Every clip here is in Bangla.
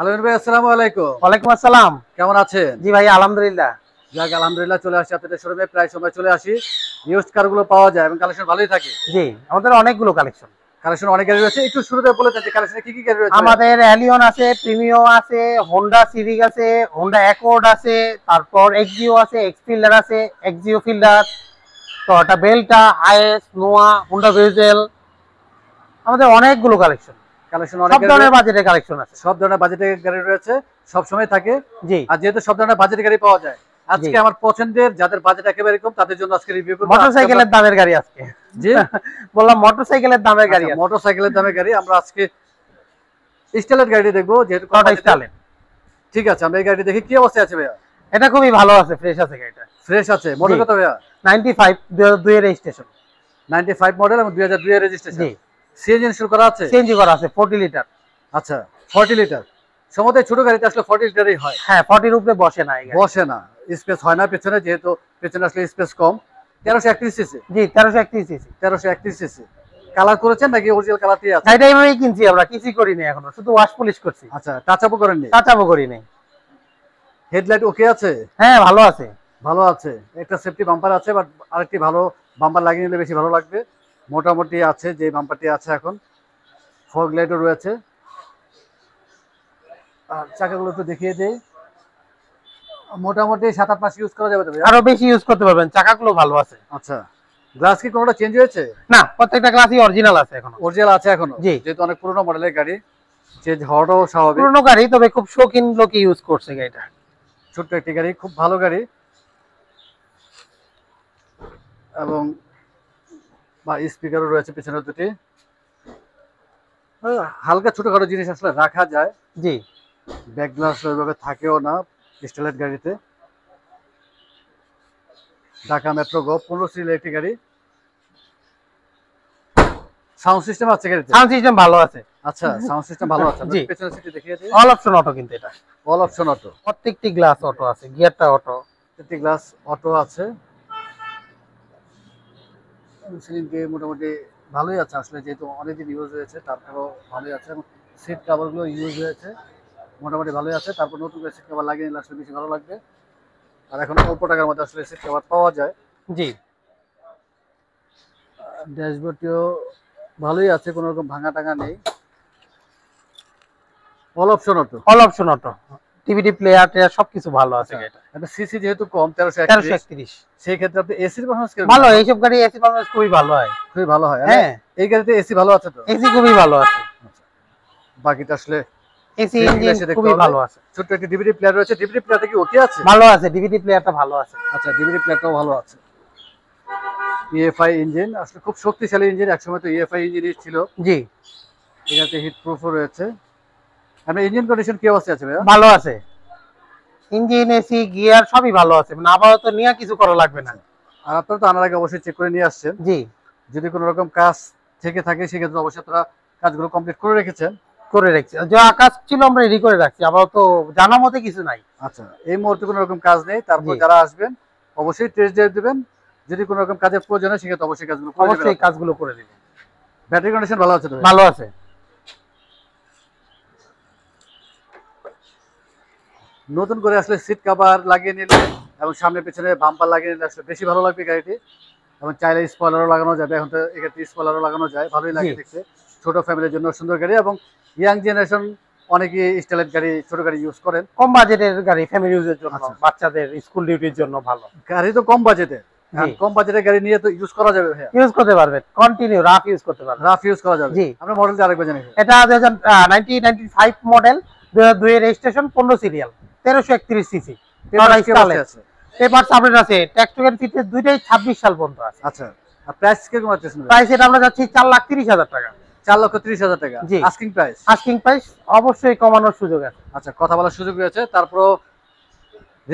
আলমিন ভাই, আসসালামু আলাইকুম। ওয়ালাইকুম আসসালাম। কেমন আছেন? জি ভাই, আলহামদুলিল্লাহ। যাক, আলহামদুলিল্লাহ। চলে আসি আপনাদের শোরুমে, প্রায় সময় চলে আসি। ইউজড কারগুলো পাওয়া যায় এবং কালেকশন ভালোই থাকে। জি, আমাদের অনেকগুলো কালেকশন অনেক গাড়ি রয়েছে। একটু শুরুতে বলে দেন যে কালেকশনে কি কি গাড়ি রয়েছে। আমাদের অ্যালিয়ন আছে, প্রিমিও আছে, হোন্ডা সিভিক আছে, হোন্ডা অ্যাকর্ড আছে, তারপর এক্সিও আছে, এক্সফিল্ডার আছে, এক্সিও ফিল্ডার, টয়োটা বেলটা, আইএস, নোয়া, হোন্ডা ভেজেল। আমাদের অনেকগুলো কালেকশন অনেক সব ধরনের বাজেটের কালেকশন আছে। সব ধরনের বাজেটের গাড়ি রয়েছে, সব সময় থাকে। জি, আর যেহেতু সব ধরনের বাজেটের গাড়ি পাওয়া যায়, আজকে আমার পছন্দের যাদের বাজেট একেবারে কম তাদের জন্য আজকে রিভিউ করব। মোটরসাইকেলের দামের গাড়ি আজকে। জি বললাম মোটরসাইকেলের দামের গাড়ি আছে। মোটরসাইকেলের দামের গাড়ি আমরা আজকে স্টাইলের গাড়ি দেখবো, যেহেতু স্টাইলের। ঠিক আছে, আমরা এই গাড়ি দেখি। কি অবস্থায় আছে ভাইয়া? এটা খুবই ভালো আছে, ফ্রেশ আছে গাড়িটা। ফ্রেশ আছে। মডেল কত ভাইয়া? 95 2002 এর রেজিস্ট্রেশন। 95 মডেল এবং 2002 এর রেজিস্ট্রেশন। জি, সিএনজি ইনস্টল করা আছে? সিএনজি করা আছে, 40 লিটার। আচ্ছা, 40 লিটার। সমতে ছোট গাড়িতে আসলে 40 লিটারই হয়। হ্যাঁ, 40 এর উপরে বসে না, বসে না, স্পেস হয় না পেছনে, যেহেতু পেছনে আসলে স্পেস কম। 1331 সিসি। জি, 1331 সিসি। 1331 সিসি। কালার করেছেন নাকি অরিজিনাল কালারই আছে? এটা এমনি কিনছি আমরা, কিছুই করিনি এখনো, শুধু ওয়াশ পলিশ করছি। আচ্ছা, টাচ আপও করেননি? টাচ আপও করিনি। হেডলাইট ওকে আছে? হ্যাঁ, ভালো আছে। ভালো আছে। একটা সেফটি বাম্পার আছে, বাট আরেকটি ভালো বাম্পার লাগিয়ে নিলে বেশি ভালো লাগবে। মোটামুটি আছে যে বাম্পারটি আছে এখন। ফগ লাইটও রয়েছে। আর চাকাগুলো একটু দেখিয়ে দেই। মোটামুটি 7-8 মাস ইউজ করা যাবে তো ভাই? আরো বেশি ইউজ করতে পারবেন, চাকাগুলো ভালো আছে। আচ্ছা, গ্লাস কি কোনোটা চেঞ্জ হয়েছে? না, প্রত্যেকটা গ্লাসই অরিজিনাল আছে এখনো। অরিজিনাল আছে এখনো? জি, যেহেতু অনেক পুরনো মডেলের গাড়ি, চেঞ্জ হওয়াটাও স্বাভাবিক। পুরনো গাড়ি, তবে খুব শৌখিন লোকই ইউজ করছে গাড়িটা। ছোট্ট একটি গাড়ি, খুব ভালো গাড়ি। এবং বা স্পিকারও রয়েছে পিছনে দুটি। হালকা ছোটখাটো জিনিস আসলে রাখা যায়। জি, ব্যাক গ্লাস ওইভাবে থাকেও না স্টাইলের গাড়িতে। ঢাকা মেট্রো গো 15 সিরিয়াল একটি গাড়ি। সাউন্ড সিস্টেম আছে গাড়িতে? সাউন্ড সিস্টেম ভালো আছে। আচ্ছা, সাউন্ড সিস্টেম ভালো আছে। জি, পেছনের সিটে দেখিয়ে দিই। অল অপশন অটো, কিন্তু এটা অল অপশন অটো। প্রত্যেকটি গ্লাস অটো আছে, গিয়ারটা অটো, প্রত্যেকটি গ্লাস অটো আছে। সিলিং দিয়ে মোটামুটি ভালোই আছে আসলে, যেহেতু অনেকদিন ইউজ হয়েছে তারপরেও ভালোই আছে। এবং সিট কাভারগুলো ইউজ হয়েছে, মোটামুটি ভালোই আছে। তারপর নতুন করে সিট কাভার লাগিয়ে নিলে আসলে বেশি ভালো লাগবে। আর এখন অল্প টাকার মধ্যে আসলে সিট কাভার পাওয়া যায়। জি। ড্যাশবোর্ডটিও ভালোই আছে, কোনো রকম ভাঙা টাঙা নেই। All option auto. All option auto, টিভিডি প্লেয়ার টেয়ার সবকিছু ভালো আছে এটা। এটা সিসি যেহেতু কম, 1331, সেই ক্ষেত্রে আপনি এসির পারফরম্যান্স কেমন? ভালো, এইসব গাড়ি এসি পারফরম্যান্স খুবই ভালো হয়। খুবই ভালো হয়। হ্যাঁ, এই গাড়িতে এসি ভালো আছে তো? এসি খুবই ভালো আছে। বাকিটা আসলে এসি ইঞ্জিন খুবই ভালো আছে। ছোট্ট একটা ডিভিডি প্লেয়ার রয়েছে। ডিভিডি প্লেয়ারটা কি ওকে আছে? ভালো আছে, ডিভিডি প্লেয়ারটা ভালো আছে। আচ্ছা, ডিভিডি প্লেয়ারটাও ভালো আছে। ইএফআই ইঞ্জিন, আসলে খুব শক্তিশালী ইঞ্জিন। একসময় তো ইএফআই ইঞ্জিনই ছিল। জি, এটাতে হিট প্রুফও রয়েছে। আপনার ইঞ্জিন কন্ডিশন কি অবস্থা আছে ভাইয়া? ভালো আছে। ইঞ্জিন, এসি, গিয়ার সবই ভালো আছে, মানে আপাতত নিয়ে কিছু করা লাগবে না। আর আপনারা তো আনার আগে অবশ্যই চেক করে নিয়ে আসছেন। জি, যদি কোনো রকম কাজ থেকে থাকে সেক্ষেত্রে অবশ্যই আপনারা কাজগুলো কমপ্লিট করে রেখেছেন। করে রাখছি, যে আকাশ ছিল আমরা রেডি করে রাখছি, আপাতত জানা মতে কিছু নাই। আচ্ছা, এই মুহূর্তে কোনো রকম কাজ নেই। তারপর যারা আসবেন অবশ্যই টেস্ট ড্রাইভ দিবেন। যদি কোনো রকম কাজের প্রয়োজন হয় সেক্ষেত্রে অবশ্যই কাজগুলো করে দিবেন। ব্যাটারি কন্ডিশন ভালো আছে তো? ভালো আছে। নতুন করে আসলে সিট কভার লাগিয়ে নিলে এবং সামনে পেছনে বাম্পার লাগিয়ে নিলে আসলে বেশি ভালো লাগবে গাড়িটি। এবং চাইলে স্পয়লারও লাগানো যাবে, এখন তো এক্ষেত্রে স্পয়লারও লাগানো যায়, ভালোই লাগে দেখতে। ছোট ফ্যামিলির জন্য সুন্দর গাড়ি, এবং ইয়াং জেনারেশন অনেকে স্টাইলের গাড়ি, ছোট গাড়ি ইউজ করেন। কম বাজেটের গাড়ি, ফ্যামিলি ইউজের জন্য, বাচ্চাদের স্কুল ডিউটির জন্য ভালো গাড়ি তো কম বাজেটের। কম বাজেটের গাড়ি নিয়ে তো ইউজ করা যাবে ভাইয়া? ইউজ করতে পারবেন, কন্টিনিউ রাফ ইউজ করতে পারবেন। রাফ ইউজ করা যাবে। জি, আমরা মডেলটা আরেকবার জানি। এটা 1995 মডেল, 2002 এর registration, 15 serial, 1331 CC. Papers update আছে, ট্যাক্স টোকেন ফিটনেস দুইটাই 26 সাল পর্যন্ত আছে। আচ্ছা, আর প্রাইস কিরকম আছে? প্রাইস এটা আমরা যাচ্ছি 4,30,000 টাকা। 4,30,000 টাকা আস্কিং প্রাইস। আস্কিং প্রাইস, অবশ্যই কমানোর সুযোগ আছে। আচ্ছা, কথা বলার সুযোগ রয়েছে। তারপর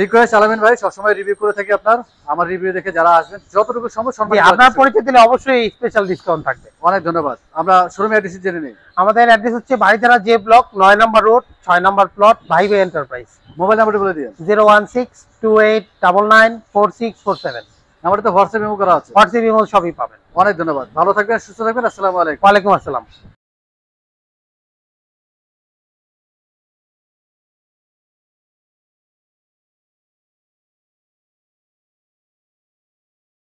রিকোয়েস্ট, আলামিন ভাই সবসময় রিভিউ করে থাকি আপনার। আমার রিভিউ দেখে যারা আসবেন যতটুকু সম্ভব সম্মান, আপনার পরিচয় দিলে অবশ্যই স্পেশাল ডিসকাউন্ট থাকবে। অনেক ধন্যবাদ। আমরা শোরুম অ্যাড্রেস জেনে নিই। আমাদের অ্যাড্রেস হচ্ছে বাড়িধারা জে ব্লক, 9 নম্বর রোড, 6 নম্বর প্লট, ভাইবে এন্টারপ্রাইজ। মোবাইল নাম্বারটা বলে দিন। 01628994647। নাম্বারটা তো হোয়াটসঅ্যাপ ইমো করা আছে? হোয়াটসঅ্যাপ ইমো সবই পাবেন। অনেক ধন্যবাদ। ভালো থাকবেন, সুস্থ থাকবেন। আসসালামু আলাইকুম। ওয়ালাইকুম আসসালাম।